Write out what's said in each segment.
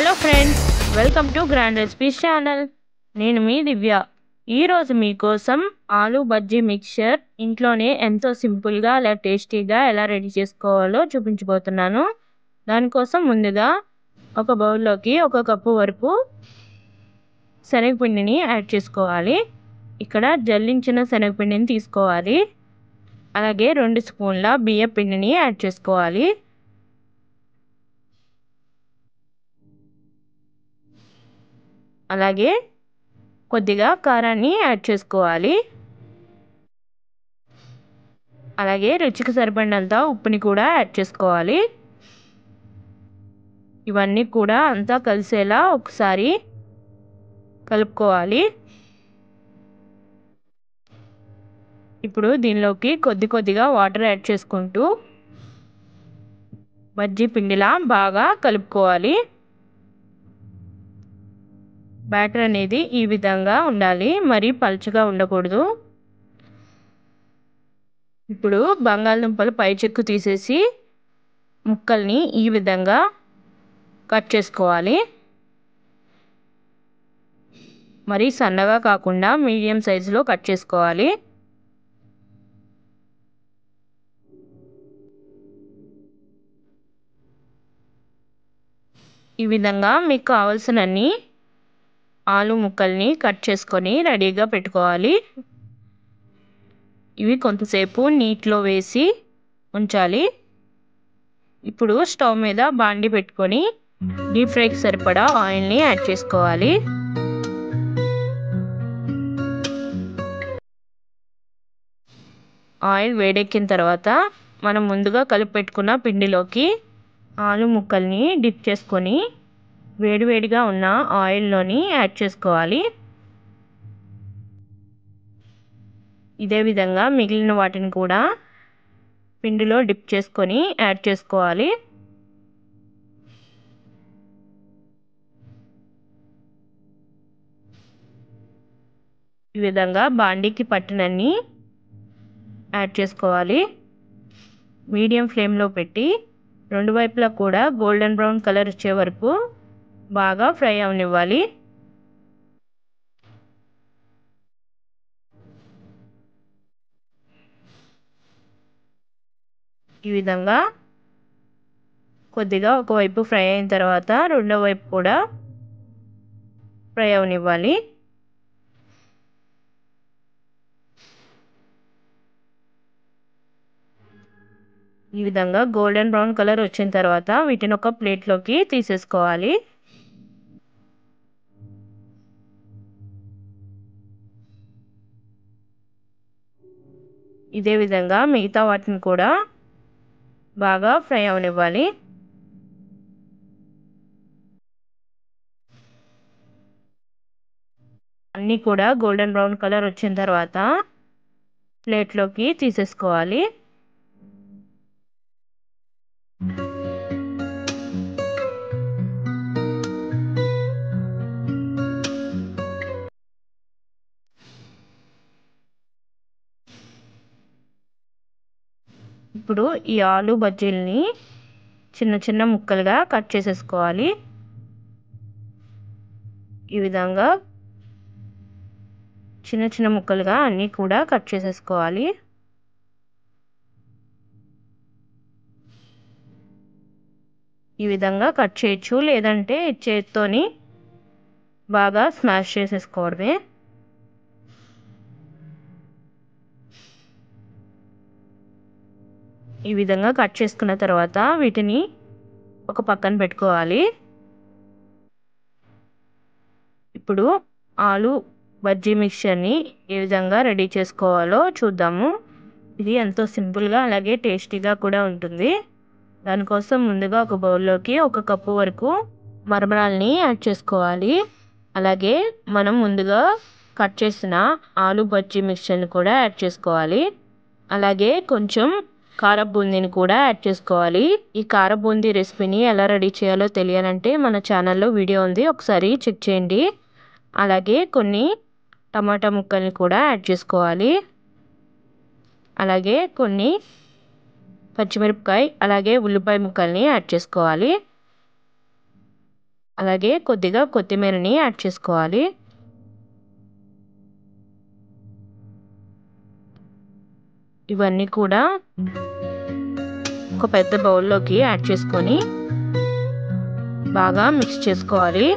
Hello friends, welcome to grand recipes channel. నేను మీ దివ్య. ఈరోజు మీకోసం ఆలూ బజ్జీ మిక్చర్ ఇంట్లోనే ఎంతో సింపుల్గా అలా టేస్టీగా ఎలా రెడీ చేసుకోవాలో చూపించబోతున్నాను. దానికోసం ముందుగా ఒక బౌల్లోకి 1 కప్పు వరకు శనగపిండిని యాడ్ చేసుకోవాలి. ఇక్కడ జల్లించిన శనగపిండిని తీసుకోవాలి. అలాగే 2 స్పూన్ల బియ్యం పిండిని యాడ్ చేసుకోవాలి. అలాగే కొద్దిగా కారాన్ని యాడ్ చేసుకోవాలి. అలాగే రుచికి సరిపడినంత ఉప్పుని కూడా యాడ్ చేసుకోవాలి. ఇవన్నీ కూడా అంతా కలిసేలా ఒకసారి కలుపుకోవాలి. ఇప్పుడు దీనిలోకి కొద్దిగా వాటర్ యాడ్ చేసుకుంటూ బజ్జీ పిండిలా బాగా కలుపుకోవాలి. బ్యాటర్ అనేది ఈ విధంగా ఉండాలి, మరీ పలుచగా ఉండకూడదు. ఇప్పుడు బంగాళదుంపలు పై చెక్కు తీసేసి ముక్కల్ని ఈ విధంగా కట్ చేసుకోవాలి. మరీ సన్నగా కాకుండా మీడియం సైజులో కట్ చేసుకోవాలి. ఈ విధంగా మీకు కావాల్సినన్ని ఆలు ముక్కల్ని కట్ చేసుకొని రెడీగా పెట్టుకోవాలి. ఇవి కొంతసేపు నీటిలో వేసి ఉంచాలి. ఇప్పుడు స్టవ్ మీద బాండి పెట్టుకొని డీప్ ఫ్రైకి సరిపడా ఆయిల్ని యాడ్ చేసుకోవాలి. ఆయిల్ వేడెక్కిన తర్వాత మనం ముందుగా కలిపి పెట్టుకున్న పిండిలోకి ఆలు ముక్కల్ని డిప్ చేసుకొని వేడివేడిగా ఉన్న ఆయిల్లోని యాడ్ చేసుకోవాలి. ఇదే విధంగా మిగిలిన వాటిని కూడా పిండిలో డిప్ చేసుకొని యాడ్ చేసుకోవాలి. ఈ విధంగా బాండీకి పట్టినన్ని యాడ్ చేసుకోవాలి. మీడియం ఫ్లేమ్లో పెట్టి రెండు వైపులా కూడా గోల్డెన్ బ్రౌన్ కలర్ వచ్చే వరకు బాగా ఫ్రై అవనివ్వాలి. ఈ విధంగా కొద్దిగా ఒకవైపు ఫ్రై అయిన తర్వాత రెండో వైపు కూడా ఫ్రై అవనివ్వాలి. ఈ విధంగా గోల్డెన్ బ్రౌన్ కలర్ వచ్చిన తర్వాత వీటిని ఒక ప్లేట్లోకి తీసేసుకోవాలి. ఇదే విధంగా మిగతా వాటిని కూడా బాగా ఫ్రై అవనివ్వాలి. అన్నీ కూడా గోల్డెన్ బ్రౌన్ కలర్ వచ్చిన తర్వాత ప్లేట్లోకి తీసేసుకోవాలి. ఇప్పుడు ఈ ఆలు బజ్జీల్ని చిన్న చిన్న ముక్కలుగా కట్ చేసేసుకోవాలి. ఈ విధంగా చిన్న చిన్న ముక్కలుగా అన్నీ కూడా కట్ చేసేసుకోవాలి. ఈ విధంగా కట్ చేయొచ్చు, లేదంటే చేత్తోని బాగా స్మాష్ చేసేసుకోవడమే. ఈ విధంగా కట్ చేసుకున్న తర్వాత వీటిని ఒక పక్కన పెట్టుకోవాలి. ఇప్పుడు ఆలు బజ్జీ మిక్చర్ని ఏ విధంగా రెడీ చేసుకోవాలో చూద్దాము. ఇది ఎంతో సింపుల్గా అలాగే టేస్టీగా కూడా ఉంటుంది. దానికోసం ముందుగా ఒక బౌల్లోకి 1 కప్పు వరకు మరమరాల్ని యాడ్ చేసుకోవాలి. అలాగే మనం ముందుగా కట్ చేసిన ఆలు బజ్జీ మిక్చర్ని కూడా యాడ్ చేసుకోవాలి. అలాగే కొంచెం కారం బూందీని కూడా యాడ్ చేసుకోవాలి. ఈ కారం బూందీ రెసిపీని ఎలా రెడీ చేయాలో తెలియాలంటే మన ఛానల్లో వీడియో ఉంది, ఒకసారి చెక్ చేయండి. అలాగే కొన్ని టమాటా ముక్కల్ని కూడా యాడ్ చేసుకోవాలి. అలాగే కొన్ని పచ్చిమిరపకాయ అలాగే ఉల్లిపాయ ముక్కల్ని యాడ్ చేసుకోవాలి. అలాగే కొద్దిగా కొత్తిమీరని యాడ్ చేసుకోవాలి. ఇవన్నీ కూడా ఒక పెద్ద బౌల్లోకి యాడ్ చేసుకొని బాగా మిక్స్ చేసుకోవాలి.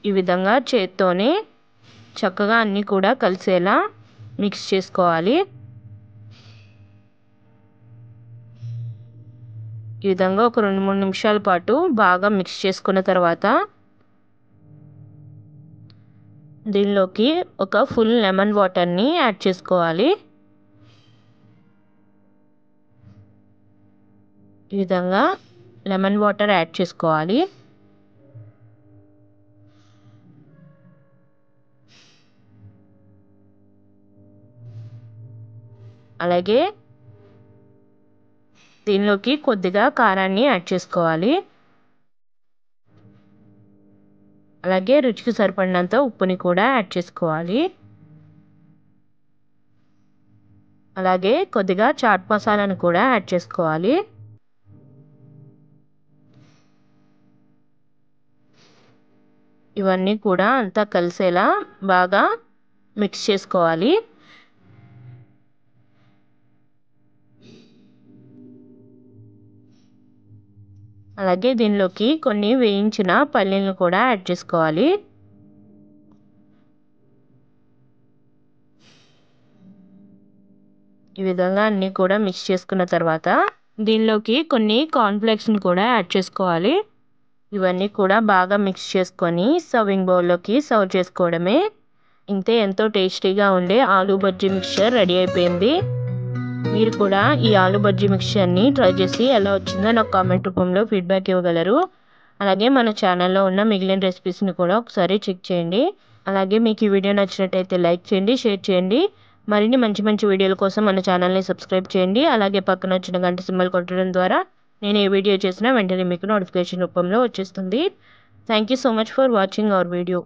ఈ విధంగా చేత్తోనే చక్కగా అన్నీ కూడా కలిసేలా మిక్స్ చేసుకోవాలి. ఈ విధంగా ఒక 2-3 నిమిషాల పాటు బాగా మిక్స్ చేసుకున్న తర్వాత దీనిలోకి ఒక ఫుల్ లెమన్ వాటర్ని యాడ్ చేసుకోవాలి. ఈ విధంగా లెమన్ వాటర్ యాడ్ చేసుకోవాలి. అలాగే దీనిలోకి కొద్దిగా కారాన్ని యాడ్ చేసుకోవాలి. అలాగే రుచికి సరిపడినంత ఉప్పుని కూడా యాడ్ చేసుకోవాలి. అలాగే కొద్దిగా చాట్ మసాలాను కూడా యాడ్ చేసుకోవాలి. ఇవన్నీ కూడా అంతా కలిసేలా బాగా మిక్స్ చేసుకోవాలి. అలాగే దీనిలోకి కొన్ని వేయించిన పల్లీలను కూడా యాడ్ చేసుకోవాలి. ఈ విధంగా అన్నీ కూడా మిక్స్ చేసుకున్న తర్వాత దీనిలోకి కొన్ని కార్న్‌ఫ్లేక్స్‌ని కూడా యాడ్ చేసుకోవాలి. ఇవన్నీ కూడా బాగా మిక్స్ చేసుకొని సర్వింగ్ బౌల్లోకి సర్వ్ చేసుకోవడమే. ఇంతే, ఎంతో టేస్టీగా ఉండే ఆలూ బజ్జీ మిక్స్చర్ రెడీ అయిపోయింది. మీరు కూడా ఈ ఆలూ బజ్జీ మిక్స్చర్ని ట్రై చేసి ఎలా వచ్చిందో నాకు కామెంట్ రూపంలో ఫీడ్బ్యాక్ ఇవ్వగలరు. అలాగే మన ఛానల్లో ఉన్న మిగిలిన రెసిపీస్ని కూడా ఒకసారి చెక్ చేయండి. అలాగే మీకు ఈ వీడియో నచ్చినట్టయితే లైక్ చేయండి, షేర్ చేయండి. మరిన్ని మంచి మంచి వీడియోల కోసం మన ఛానల్ని సబ్స్క్రైబ్ చేయండి. అలాగే పక్కన వచ్చిన గంట సింబల్ కొట్టడం ద్వారా నేను ఏ వీడియో చేసినా వెంటనే మీకు నోటిఫికేషన్ రూపంలో వచ్చేస్తుంది. Thank you so much for watching our video.